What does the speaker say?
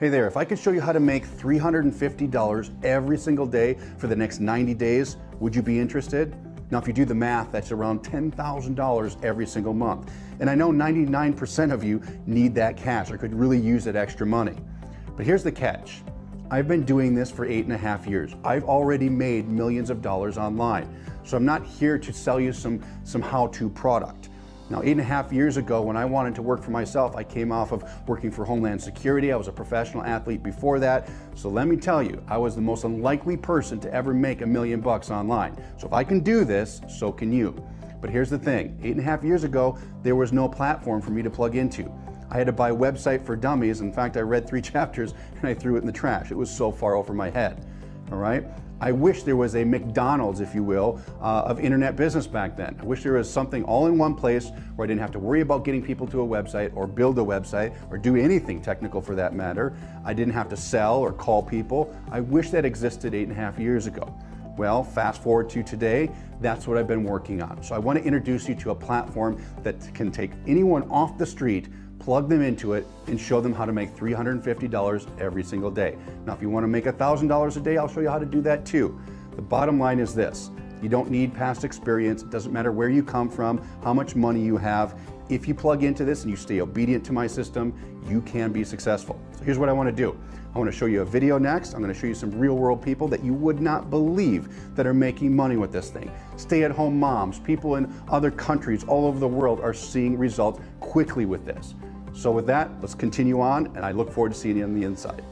Hey there, if I could show you how to make $350 every single day for the next 90 days, would you be interested? Now, if you do the math, that's around $10,000 every single month. And I know 99% of you need that cash or could really use that extra money. But here's the catch. I've been doing this for 8.5 years. I've already made millions of dollars online. So I'm not here to sell you some how-to product. Now, 8.5 years ago, when I wanted to work for myself, I came off of working for Homeland Security. I was a professional athlete before that. So let me tell you, I was the most unlikely person to ever make $1 million online. So if I can do this, so can you. But here's the thing, 8.5 years ago, there was no platform for me to plug into. I had to buy a website for dummies. In fact, I read 3 chapters and I threw it in the trash. It was so far over my head, all right? I wish there was a McDonald's, if you will, of internet business back then. I wish there was something all in one place where I didn't have to worry about getting people to a website or build a website or do anything technical for that matter. I didn't have to sell or call people. I wish that existed 8.5 years ago. Well, fast forward to today, that's what I've been working on. So I want to introduce you to a platform that can take anyone off the street, plug them into it, and show them how to make $350 every single day. Now, if you want to make $1,000 a day, I'll show you how to do that too. The bottom line is this. You don't need past experience. It doesn't matter where you come from, how much money you have. If you plug into this and you stay obedient to my system, you can be successful. So here's what I want to do. I want to show you a video next. I'm going to show you some real world people that you would not believe that are making money with this thing. Stay-at-home moms, people in other countries all over the world are seeing results quickly with this. So with that, let's continue on, and I look forward to seeing you on the inside.